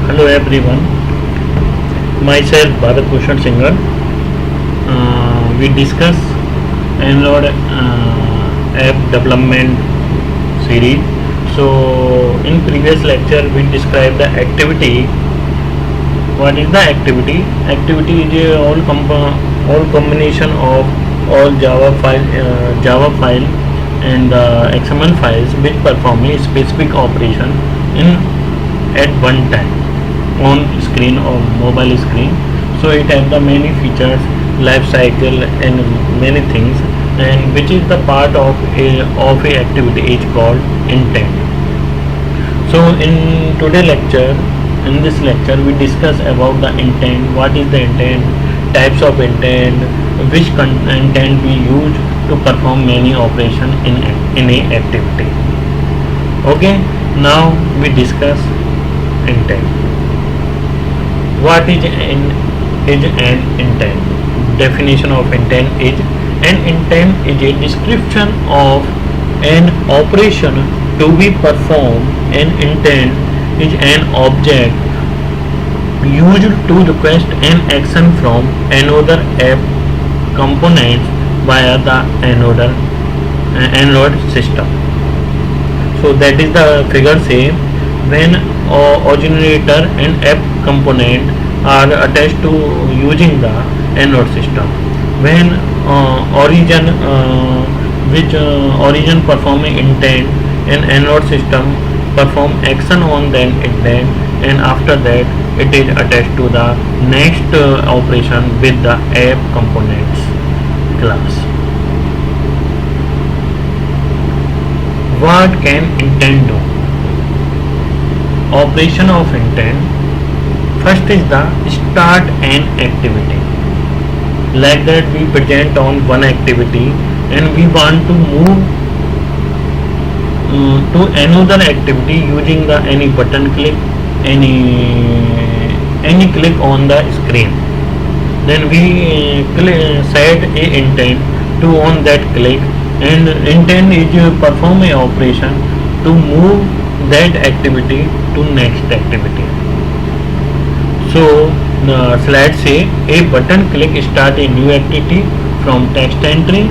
Hello everyone, myself Bharat Bhushan Singhal. We discuss Android app development series. So in previous lecture we described the activity. What is the activity? Activity is all combination of all Java file and XML files which perform a specific operation in at one time on screen or mobile screen. So it has the many features, life cycle and many things, and which is the part of a activity is called intent. So in this lecture we discuss about the intent, what is the intent, types of intent, which intent we use to perform many operation in a activity. Okay, now we discuss intent. What is an intent? Definition of intent is an intent is a description of an operation to be performed. An intent is an object used to request an action from another app component via the Android system. So that is the figure say when originator and app component are attached to using the Android system. When origin performing intent and Android system perform action on that intent, and after that it is attached to the next operation with the app components class. What can intent do? Operation of intent. First is the start an activity. Like that we present on one activity and we want to move to another activity using the any button click, any click on the screen. Then we set a intent to on that click, and intent is perform a operation to move that activity to next activity. So let's say a button click start a new activity from text entry.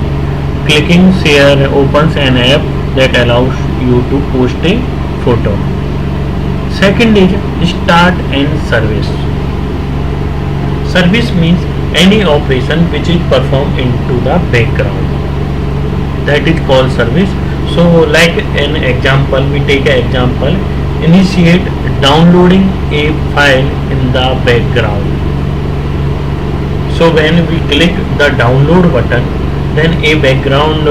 Clicking share opens an app that allows you to post a photo. Second is start and service. Service means any operation which is performed into the background. That is called service. So like an example, we take an example, initiate downloading a file in the background. So when we click the download button, then a background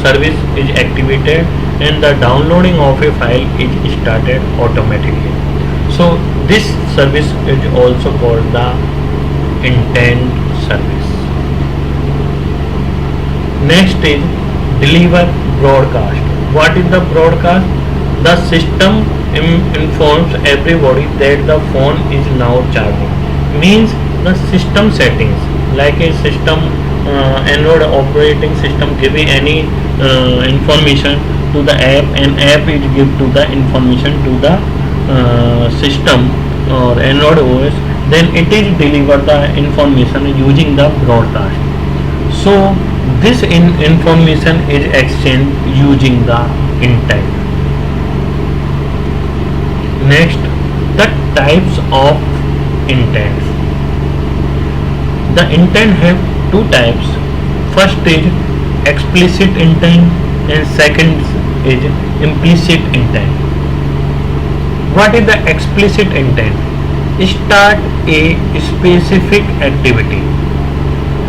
service is activated and the downloading of a file is started automatically. So this service is also called the intent service. Next is deliver broadcast. What is the broadcast? The system informs everybody that the phone is now charging. Means the system settings, like a system Android operating system giving any information to the app, and app is give to the information to the system or Android OS, then it is deliver the information using the broadcast. So this information is exchanged using the intent. Next, the types of intents. The intent have two types. First is explicit intent and second is implicit intent. What is the explicit intent? Start a specific activity,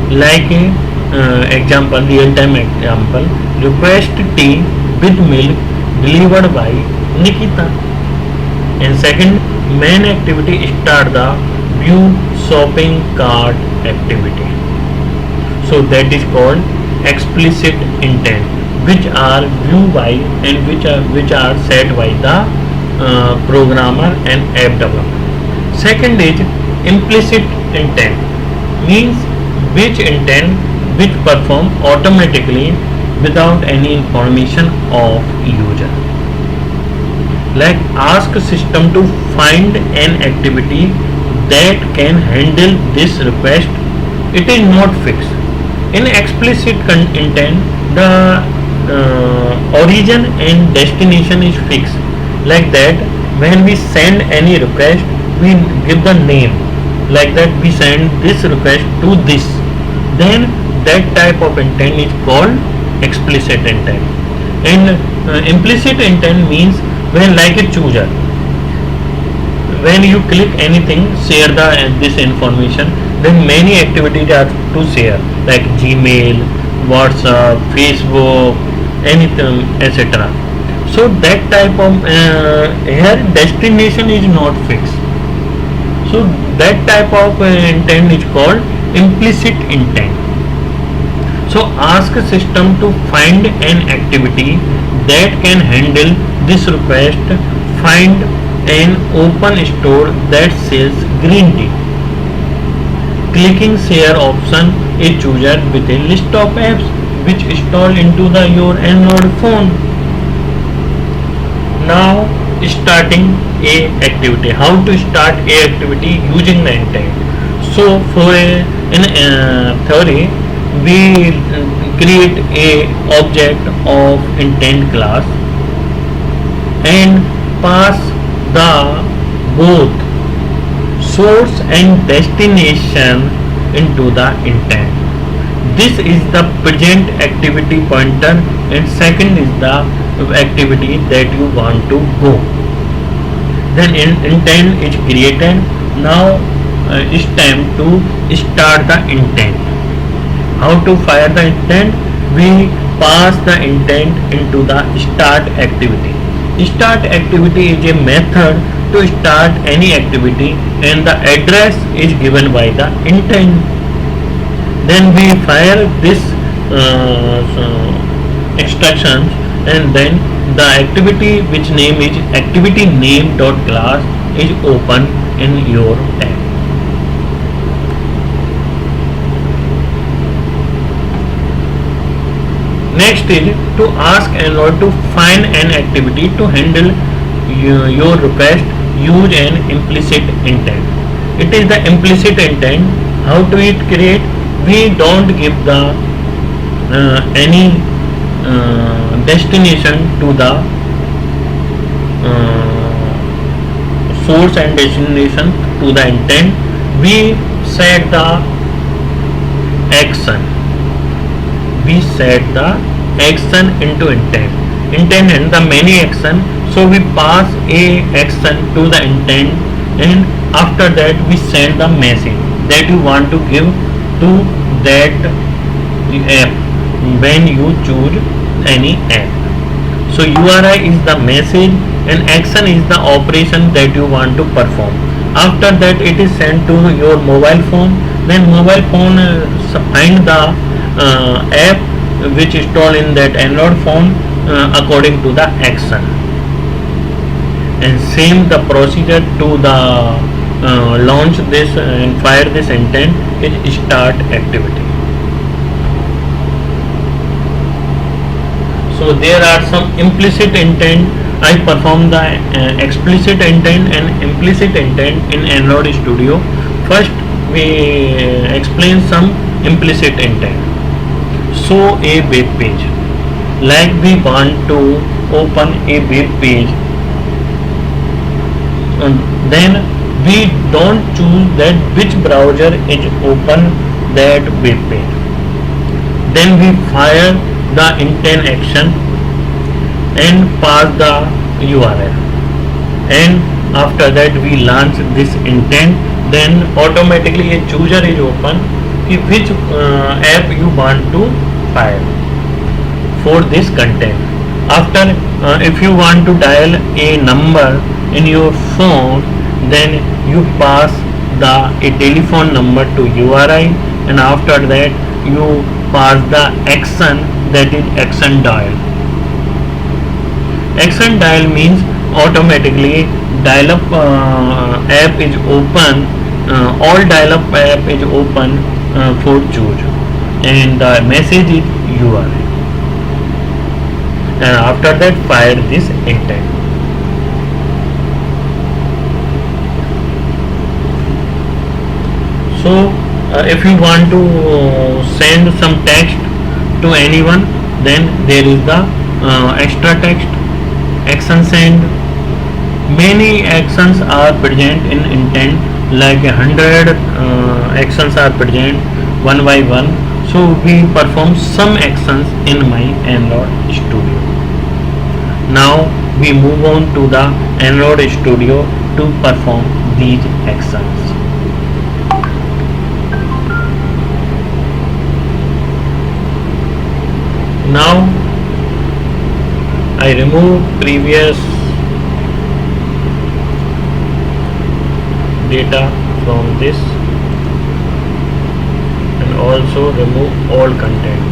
like a example, real-time example, request tea with milk delivered by Nikita. And second, main activity start the view shopping cart activity. So that is called explicit intent, which are view by and which are set by the programmer and app developer. Second is implicit intent, means which intent which perform automatically without any information of user. like ask system to find an activity that can handle this request. It is not fixed. In explicit intent, the origin and destination is fixed. Like that, when we send any request, we give the name. Like that, we send this request to this. Then that type of intent is called explicit intent. And implicit intent means when, like a chooser, when you click anything, share this information, then many activities are to share, like Gmail, WhatsApp, Facebook, anything, etc. So that type of here destination is not fixed. So that type of intent is called implicit intent. So ask a system to find an activity that can handle this request. Find an open store that sells green tea. Clicking share option a chooser with a list of apps which install into your Android phone. Now starting a activity. How to start a activity using the intent? So for in theory, we create a object of intent class and pass the both source and destination into the intent. This is the present activity pointer and second is the activity that you want to go. Then intent is created. Now it's time to start the intent. How to fire the intent? We pass the intent into the start activity. Start activity is a method to start any activity and the address is given by the intent. Then we fire this instructions and then the activity which name is activity name dot class is open in your tab. Next is to ask Android to find an activity to handle your request. Use an implicit intent. It is the implicit intent. How to it create? We don't give the any destination to the source and destination to the intent. We set the action. We set the action into intent and the many action. So we pass a action to the intent and after that we send the message that you want to give to that app when you choose any app. So URI is the message and action is the operation that you want to perform. After that it is sent to your mobile phone. Then mobile phone find the app which is installed in that Android phone according to the action. And same the procedure to the launch this and fire this intent is start activity. So there are some implicit intent. I perform the explicit intent and implicit intent in Android Studio. First we explain some implicit intent. So a web page, like we want to open a web page, then we don't choose that which browser is open that web page. Then we fire the intent action and pass the URL, and after that we launch this intent. Then automatically a chooser is open which app you want to fire for this content. After if you want to dial a number in your phone, then you pass a telephone number to URI and after that you pass the action, that is action dial. Action dial means automatically dial up app is open, all dial up app is open for choose and the message is URI and after that fire this intent. So if you want to send some text to anyone, then there is the extra text, action send. Many actions are present in intent, like 100 actions are present one by one. So we perform some actions in my Android Studio. Now we move on to the Android Studio to perform these actions. Now I remove previous data from this and also remove all content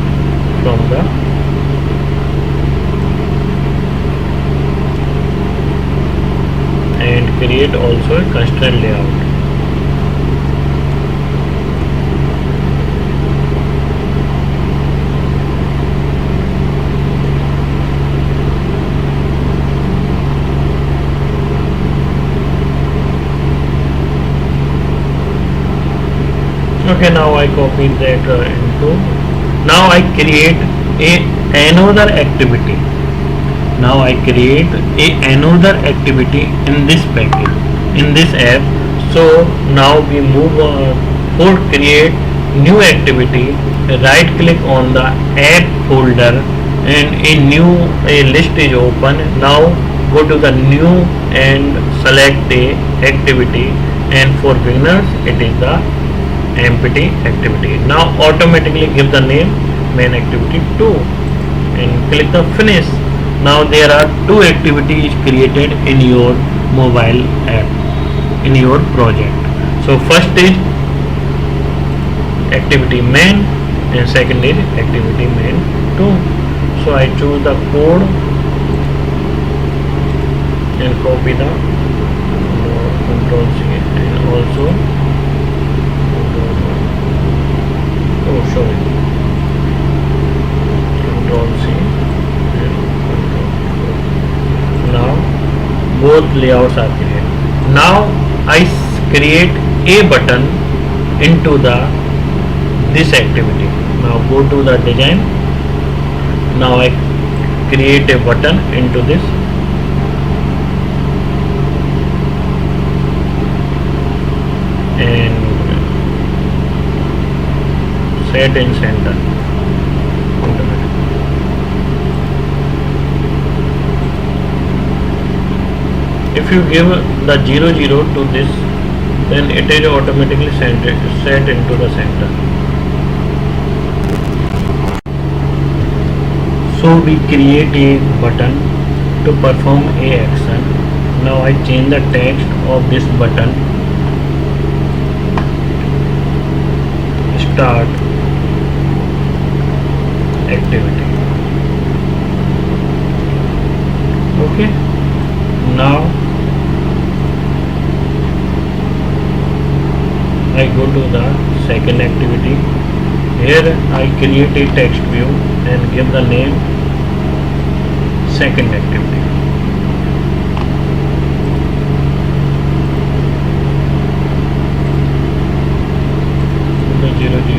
from the and create also a constraint layout. Okay, now I copy that into. Now I create another activity. Now I create another activity in this package, in this app. So now we move for create new activity. Right click on the app folder and a list is open. Now go to the new and select a activity, and for beginners it is the empty activity. Now automatically give the name main activity 2 and click the finish. Now there are two activities created in your mobile app, in your project. So first is activity main and second is activity main 2. So I choose the code and copy the control C and also sorry, control C and control C. Now both layouts are created. Now I create a button into this activity. Now go to the design. Now I create a button into this. And set in center. If you give the 0 0 to this, then it is automatically set into the center. So we create a button to perform a action. Now I change the text of this button. Start activity. Okay, now I go to the second activity. Here I create a text view and give the name second activity. The 0 0,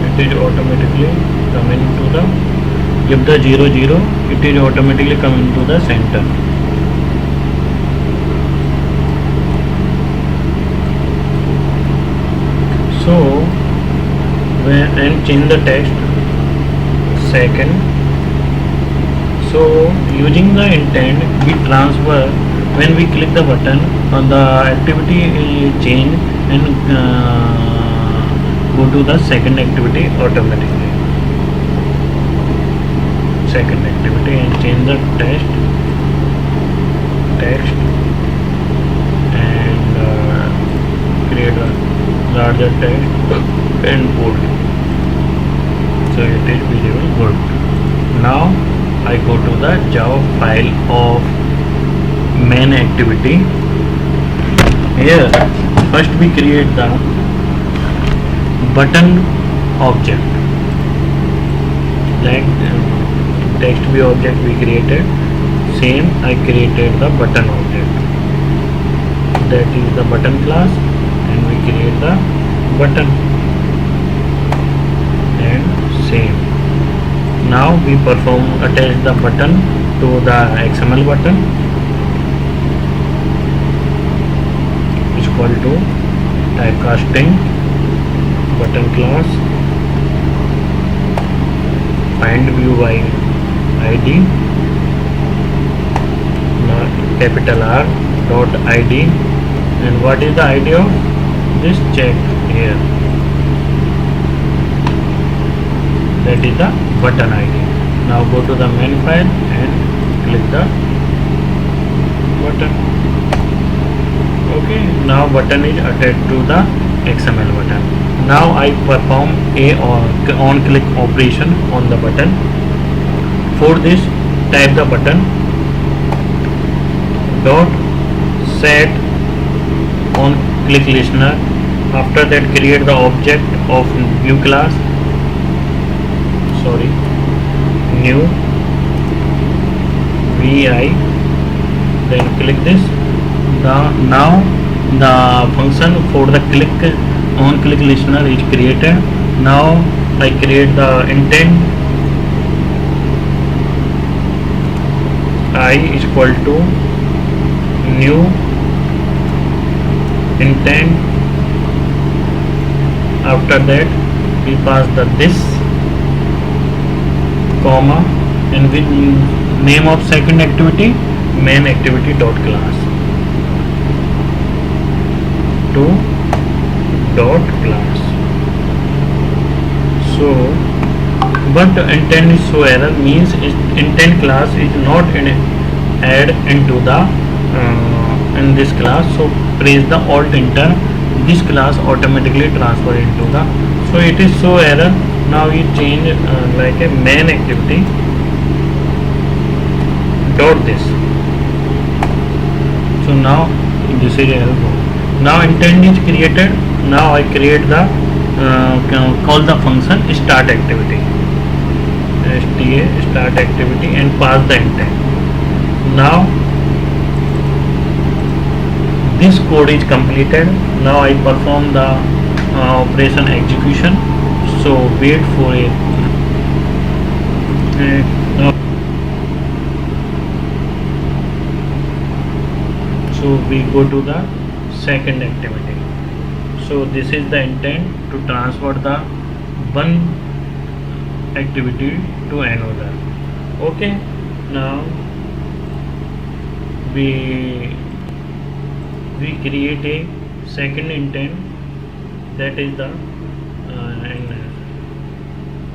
it is automatically come into the, give the 0 0, it is automatically come into the center. So and change the text second. So using the intent, we transfer, when we click the button on the activity change and go to the second activity automatically. Second activity and change the text and create a larger text and put. So it is visible good. Now I go to the Java file of main activity. Here first we create the button object, like text view object we created, same I created the button object, that is the button class, and we create the button and save. Now we attach the button to the XML button is equal to typecasting button class find view by id capital R dot id, and what is the id of this? Check here, that is the button id. Now go to the main file and click the button. Okay, now button is attached to the XML button. Now I perform a on click operation on the button. For this, type the button dot set on click listener. After that, create the object of view class, new vi, then click this. Now the function for the on click listener is created. Now I create the intent I is equal to new intent. After that we pass the this comma, and with name of second activity main activity dot class to dot class. So but intent is show error, means intent class is not add into the in this class. So press the alt enter, this class automatically transfer into the, so it is show error. Now we change like a main activity dot this. So now this is helpful. Now intent is created. Now I create the call the function start activity, start activity, and pass the intent. Now this code is completed. Now I perform the operation execution. So wait for it. So we go to the second activity. So this is the intent to transfer the one activity to another. Okay, now we create a second intent, that is the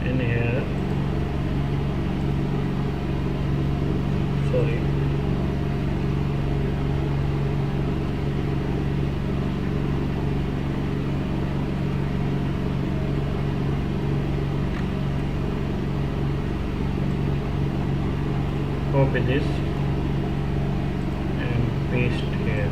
in here, sorry, copy this and paste here.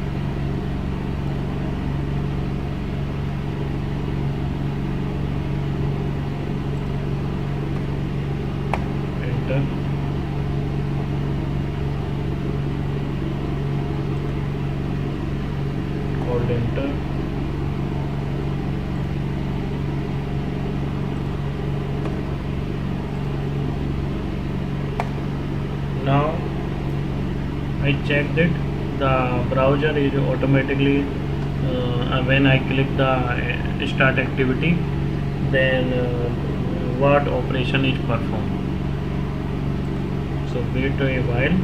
Enter. Hold enter. Now I checked it, the browser is automatically when I click the start activity, then what operation is performed. So wait a while.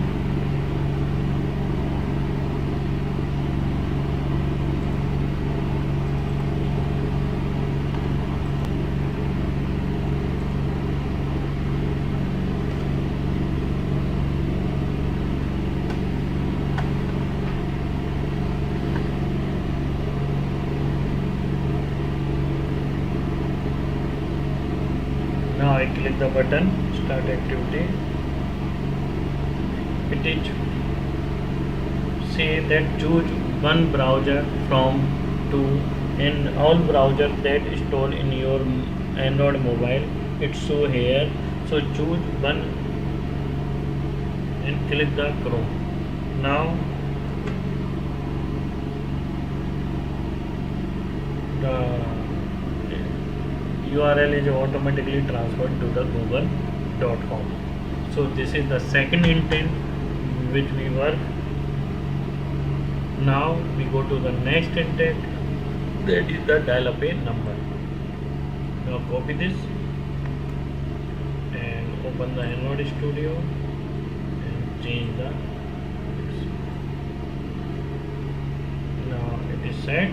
Now I click the button start activity. It is say that choose one browser from two, and all browsers that installed in your Android mobile, it show here. So choose one and click the Chrome. Now the URL is automatically transferred to the google.com. So this is the second intent which we work. Now we go to the next intent, that is the dial up a number. Now copy this and open the Android Studio and change the this. Now it is set.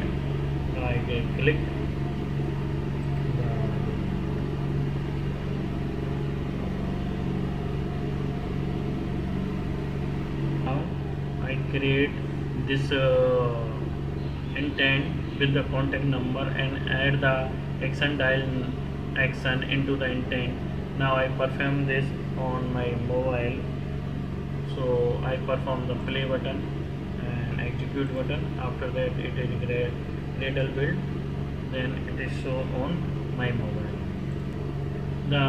Now I can click the now I create this intent with the contact number and add the action dial action into the intent. Now I perform this on my mobile. So I perform the play button and execute button. After that it is Gradle build, then it is shown on my mobile. The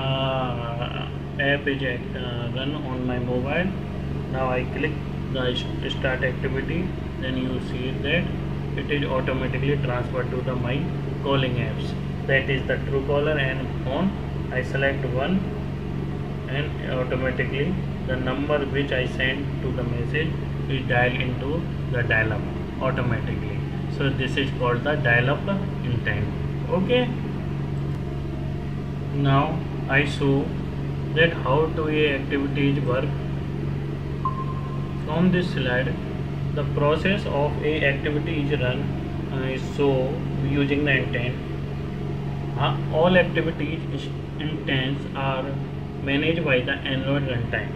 app is run on my mobile. Now I click the start activity, then you see that it is automatically transferred to the my calling apps, that is the Truecaller and phone. I select one and automatically the number which I sent to the message is dialed into the dial up automatically. So this is called the dial up intent. Okay, now I show that how to a activities work. From this slide, the process of a activity is run is so using the intent. All activities intents are managed by the Android runtime.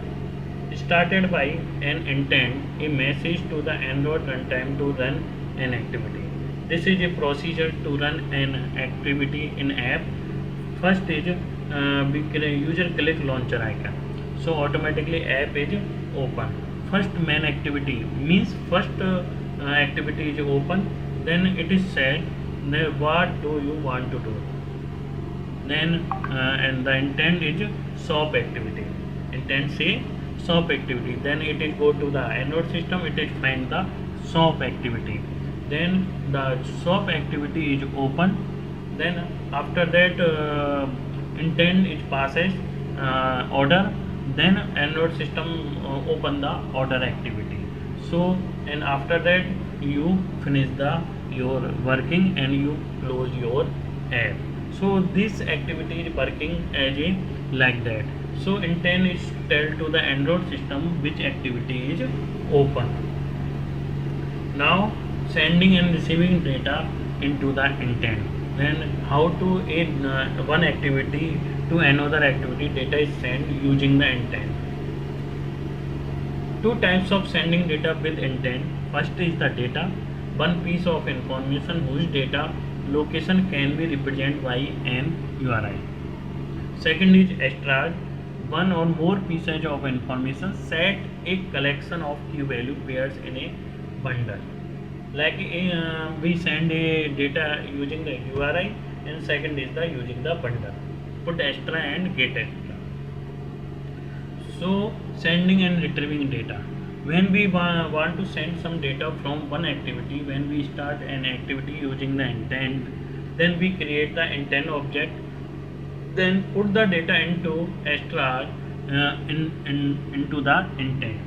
Started by an intent, a message to the Android runtime to run an activity. This is a procedure to run an activity in app. First is user click launcher icon. So automatically app is open. First main activity means first activity is open, then it is said what do you want to do, then and the intent is shop activity, intent say shop activity, then it is go to the Android system, it is find the shop activity, then the shop activity is open, then after that intent is passes order, then Android system open the order activity. So and after that you finish the your working and you close your app. So this activity is working as a like that. So intent is tell to the Android system which activity is open. Now sending and receiving data into the intent. Then how to add one activity to another activity, data is sent using the intent. Two types of sending data with intent. First is the data, one piece of information whose data location can be represented by an URI. Second is extract, one or more pieces of information set a collection of key value pairs in a bundle. Like we send a data using the URI, and second is the using the bundle, put extra and get extra. So sending and retrieving data, when we want to send some data from one activity, when we start an activity using the intent, then we create the intent object, then put the data into extra into the intent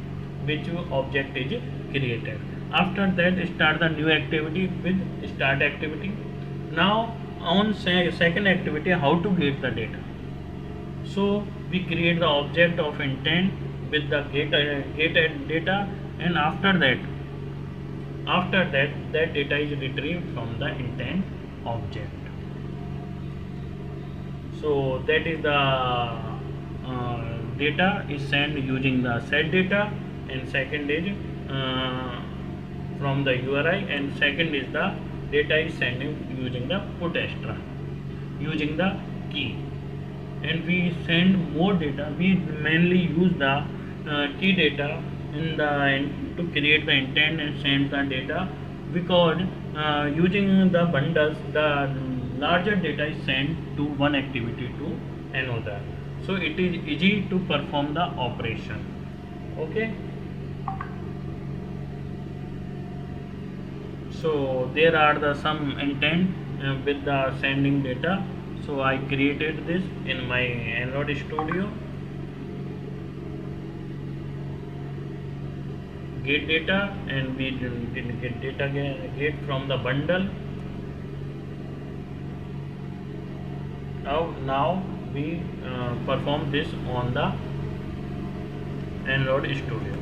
which object is created. After that start the new activity with start activity. Now on second activity, how to get the data. So we create the object of intent with the get data, and after that that data is retrieved from the intent object. So that is the data is sent using the set data, and second is from the URI, and second is the data is sending using the put extra using the key. And we send more data, we mainly use the key data to create the intent and send the data, because using the bundles the larger data is sent to one activity to another, so it is easy to perform the operation. Okay, so there are the some intent with the sending data. So I created this in my Android Studio. Get data, and we did get data get from the bundle. Now we perform this on the Android Studio.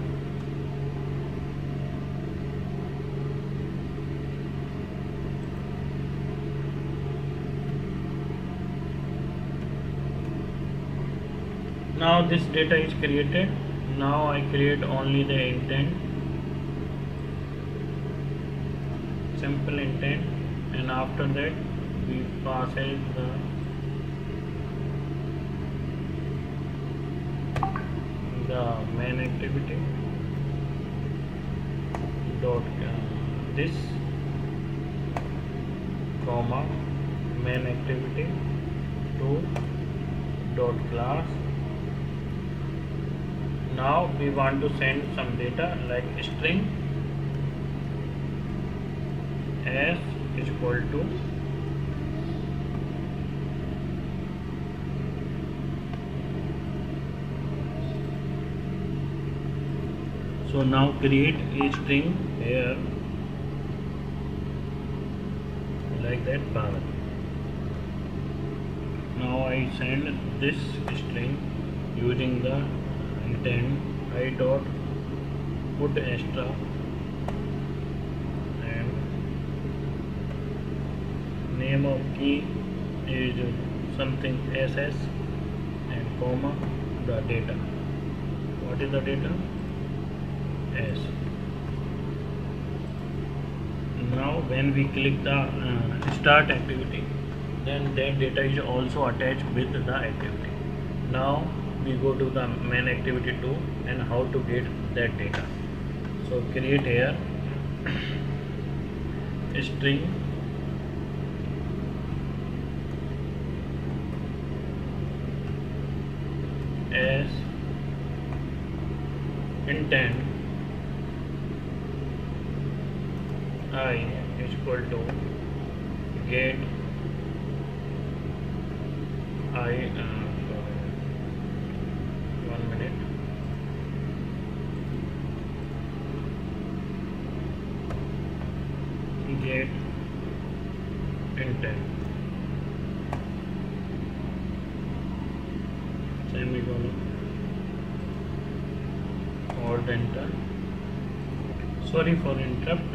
Now this data is created. Now I create only the intent, simple intent, and after that we pass as the main activity dot this comma main activity to dot class. Now we want to send some data like string s is equal to so now create a string here like that Bharat. Now I send this string using the intent I dot put extra and name of key is something ss and comma the data. What is the data? S. Now when we click the start activity, then that data is also attached with the activity. Now we go to the main activity 2 and how to get that data. So create here string as intent I is equal to get I 1 minute get intent semicolon or the enter. Sorry for interrupt.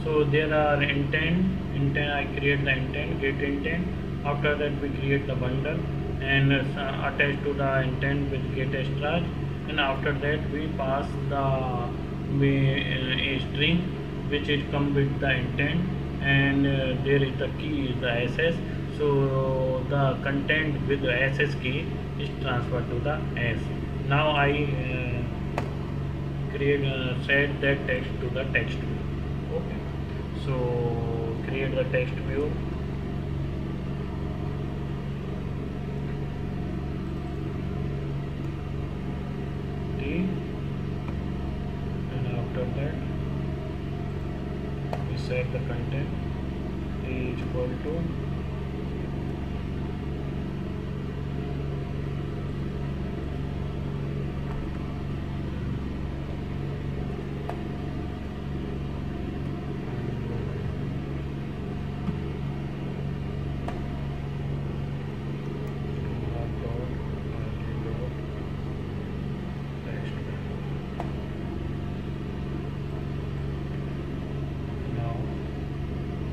So there are intent I create the intent, get intent. After that we create the bundle and attach to the intent with get extra, and after that we pass the a string which is come with the intent, and there is the key is the ss. So the content with the ss key is transferred to the s. Now I create set that text to the text view. Okay, so create the text view. T, and after that we set the content. T is equal to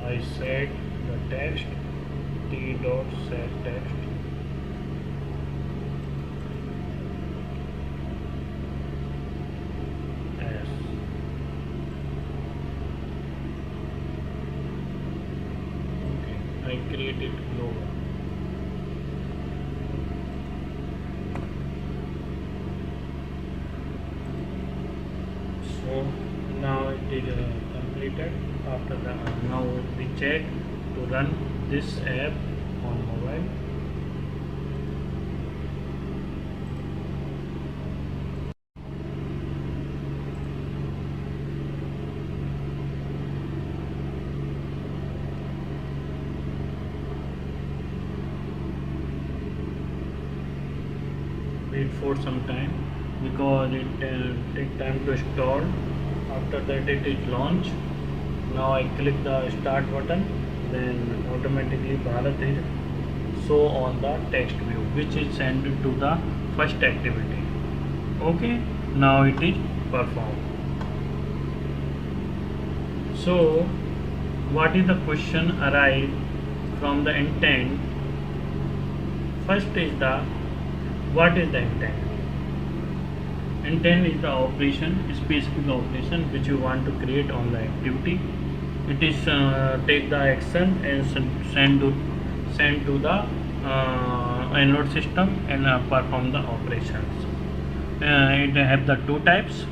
I set the text t dot set text as okay. I created logo. So now it is completed. After that, now we check to run this app on mobile. it for some time because it take time to install. After that it is launched. Now I click the start button, then automatically Bharat is show on the text view, which is sent to the first activity. Okay, now it is performed. So what is the question arise from the intent? First is the what is the intent? Intent is the operation, specific operation which you want to create on the activity. It is take the action and send to the Android system and perform the operations. It have the two types.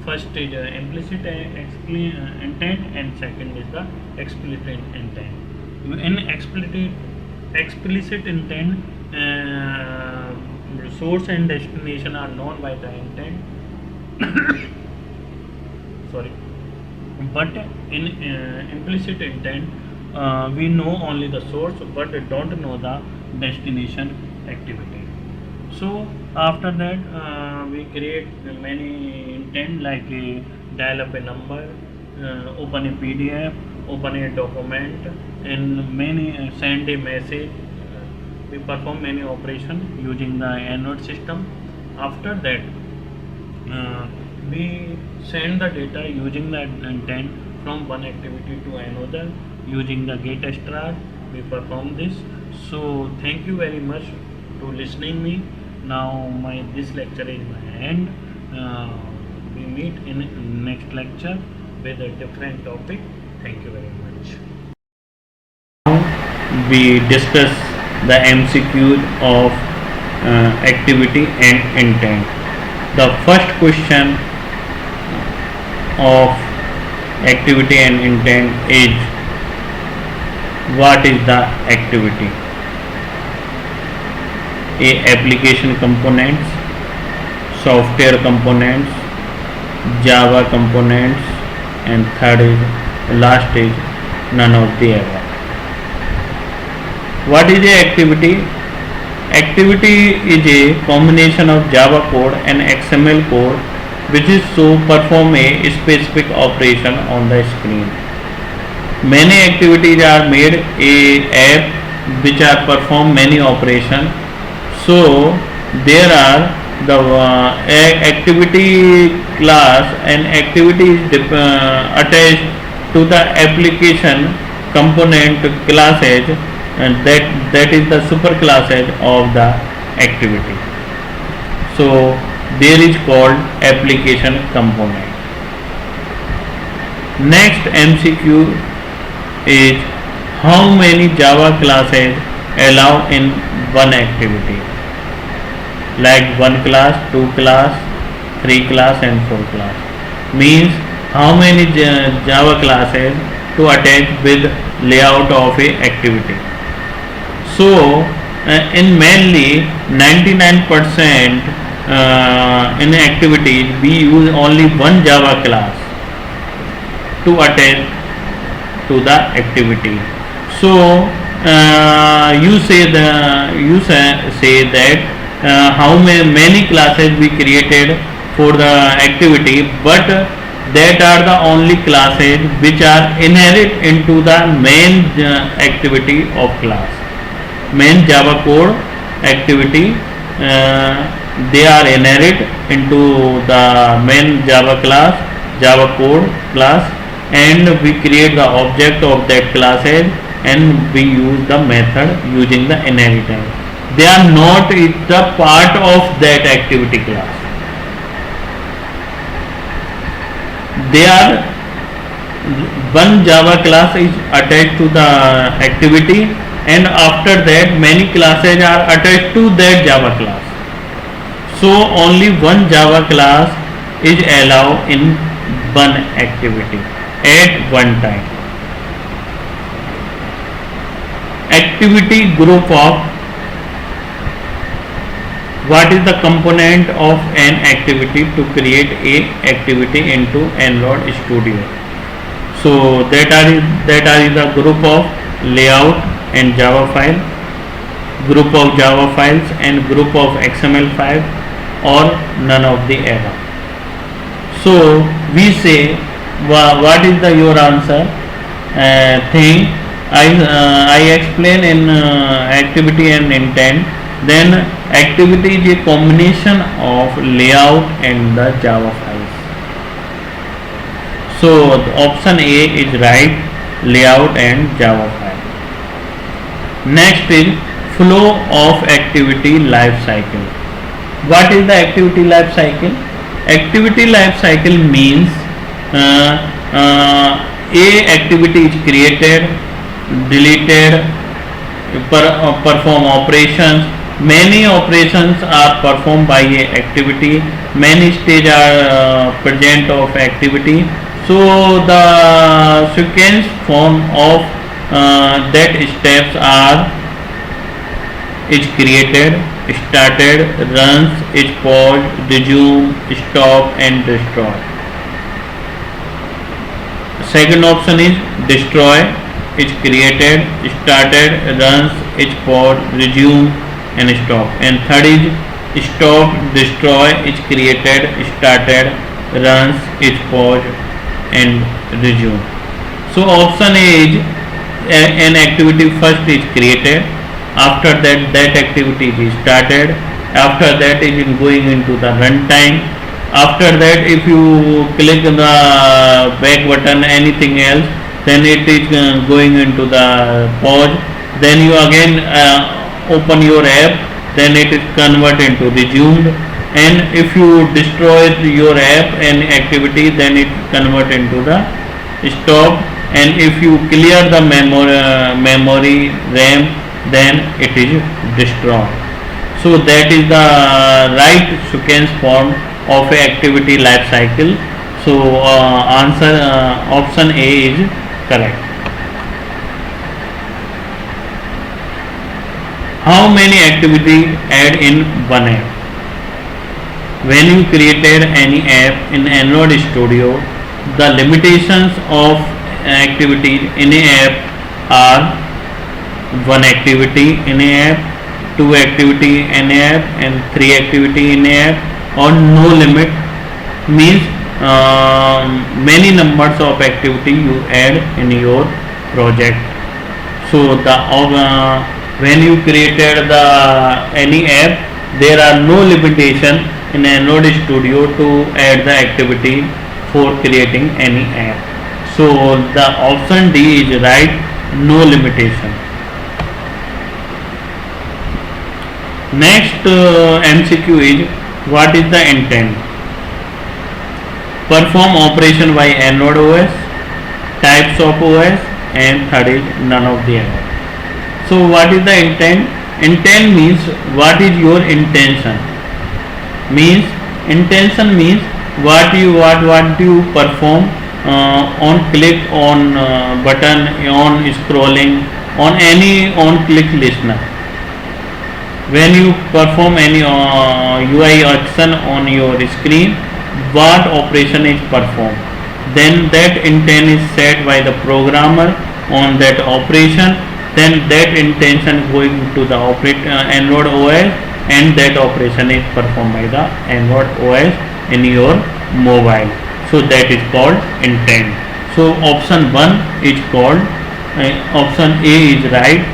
First is implicit intent and second is the explicit intent. In explicit intent, source and destination are known by the intent. Sorry, but in implicit intent, we know only the source but don't know the destination activity. So after that we create many intent like dial up a number, open a PDF, open a document, and many send a message. We perform many operations using the Android system. After that we send the data using the intent from one activity to another using the get start. We perform this. So thank you very much to listening me. Now this lecture is my end. We meet in next lecture with a different topic. Thank you very much. We discuss the MCQ of activity and intent. The first question of activity and intent is what is the activity? A. Application components, software components, Java components, and last is none of the above. What is a activity? Activity is a combination of Java code and XML code which is to perform a specific operation on the screen. Many activities are made a app which are perform many operations. So there are the activity class and activity is attached to the application component classes, and that is the super classes of the activity. So there is called application component. Next MCQ is how many Java classes allow in one activity, like 1 class, 2 class, 3 class and 4 class. Means how many Java classes to attach with layout of a activity. So in mainly 99% in activities we use only one Java class to attach to the activity. So you say that how many classes we created for the activity, but that are the only classes which are inherent into the main activity of class. Main Java code activity, they are inherent into the main Java class, Java code class, and we create the object of that classes and we use the method using the inheritance. They are not the part of that activity class. They are one Java class is attached to the activity, and after that many classes are attached to that Java class. So only one Java class is allowed in one activity at one time. Activity group of, what is the component of an activity to create a activity into Android Studio? So that are the group of layout and Java file, group of Java files and group of XML file, or none of the above. So we say what is the your answer thing. I explain in activity and intent. Then activity is a combination of layout and the Java files. So option A is right, layout and Java file. Next is flow of activity life cycle. What is the activity life cycle? Activity life cycle means a activity is created, deleted, perform operations. Many operations are performed by a activity. Many stages are present of activity. So the sequence form of that steps are is created, started, runs, is paused, resume, stop and destroy. Second option is destroy, is created, started, runs, is paused, resume and stop. And third is stop, destroy, is created, started, runs, is paused and resume. So option A is an activity first is created, after that activity is started, after that it is going into the runtime, after that if you click the back button anything else, then it is going into the pause, then you again open your app, then it is converted into resumed, and if you destroy your app and activity, then it convert into the stop, and if you clear the memory RAM, then it is destroyed. So that is the right sequence form of a activity life cycle. So answer option A is correct. How many activities add in one app? When you created any app in Android Studio, the limitations of activities in a app are one activity in a app, two activity in a app, and three activity in a app, or no limit means many numbers of activity you add in your project. So the when you created the any app, there are no limitation in Android Studio to add the activity for creating any app. So the option D is right, no limitation. Next MCQ is what is the intent? Perform operation by Android OS, types of OS, and third is none of the above. So what is the intent? Intent means what is your intention? Intention means what do you perform on click on button, on scrolling, on any on click listener. When you perform any UI action on your screen, what operation is performed, then that intent is set by the programmer on that operation, then that intention going to the Android OS, and that operation is performed by the Android OS in your mobile. So that is called intent. So option 1 is called option A is right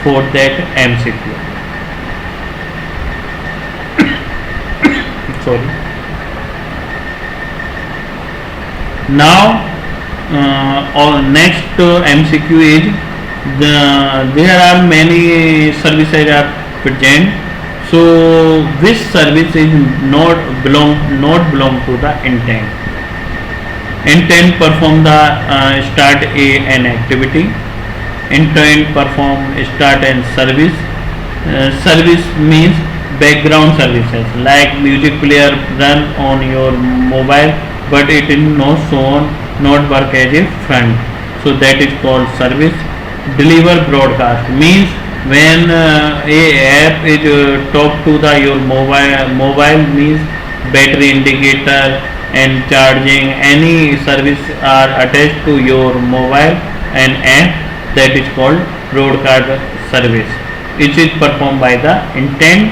for that MCQ. Sorry. Now our next MCQ is there are many services are present. So which service is not belong to the intent? Intent perform the start an activity. Intent perform start and service. Service means background services like music player run on your mobile, but it is not shown, not work as a front. So that is called service. Deliver broadcast means when a app is talk to the your mobile means battery indicator and charging, any service are attached to your mobile and app, that is called broadcast service. It is performed by the intent.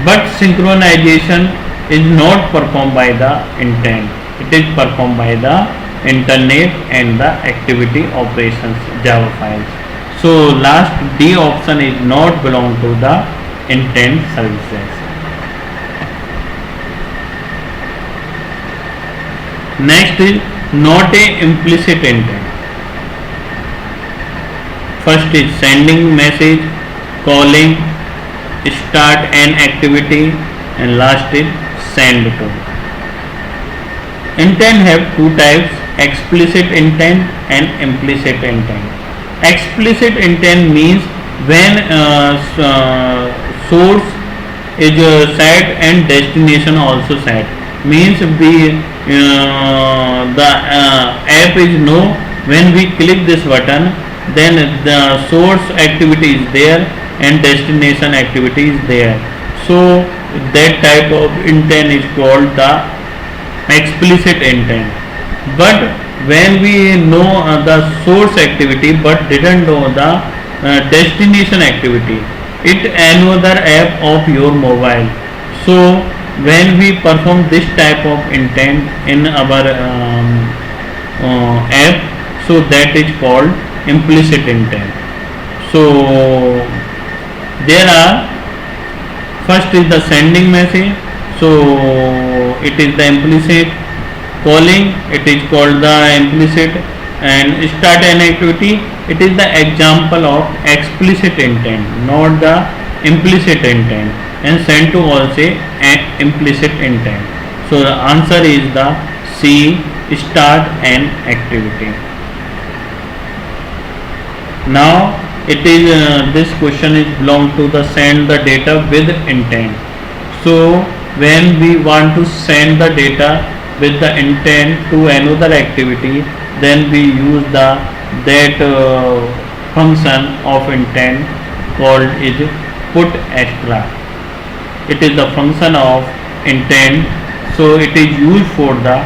but synchronization is not performed by the intent. It is performed by the internet and the activity operations Java files. So last D option is not belong to the intent services. Next is not a implicit intent. First is sending message, calling, start an activity, and last is send to. Intent have two types, explicit intent and implicit intent. Explicit intent means when source is set and destination also set. Means the app is know when we click this button, then the source activity is there and destination activity is there. So that type of intent is called the explicit intent. But when we know the source activity but didn't know the destination activity, it another app of your mobile. So when we perform this type of intent in our app, so that is called implicit intent. So there are, first is the sending message, so it is the implicit. Calling, it is called the implicit. And start an activity, it is the example of explicit intent, not the implicit intent. And send to also an implicit intent. So the answer is the C, start an activity. Now it is this question is belong to the send the data with intent. So when we want to send the data with the intent to another activity, then we use the that function of intent called is put extra. It is the function of intent, so it is used for the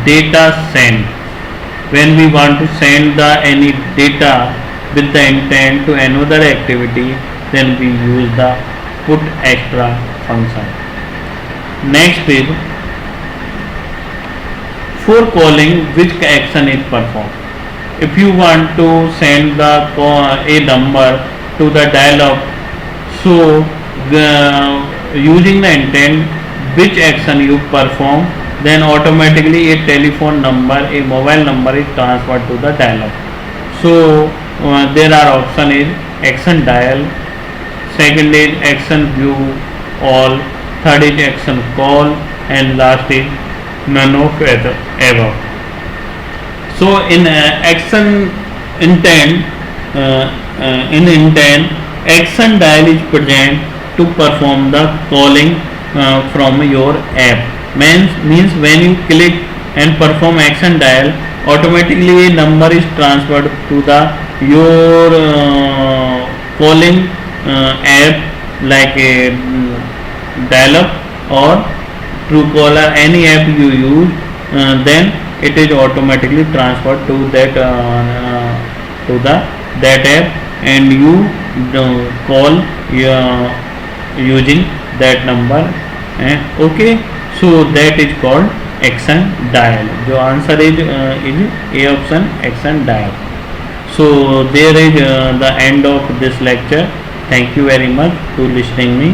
data send. When we want to send the any data with the intent to another activity, then we use the put extra function. Next is for calling, which action is performed. If you want to send the a number to the dial-up, so using the intent, which action you perform, then automatically a telephone number, a mobile number is transferred to the dial-up. So there are option is action dial, second is action view all, third is action call, and last is none of above. So in action intent, action dial is present to perform the calling from your app. Means when you click and perform action dial, automatically a number is transferred to the your calling app like a dial-up or Truecaller, any app you use, then it is automatically transferred to that that app, and you call using that number. Okay, so that is called action dial. The answer is A option, action dial. So there is the end of this lecture. Thank you very much to listening me.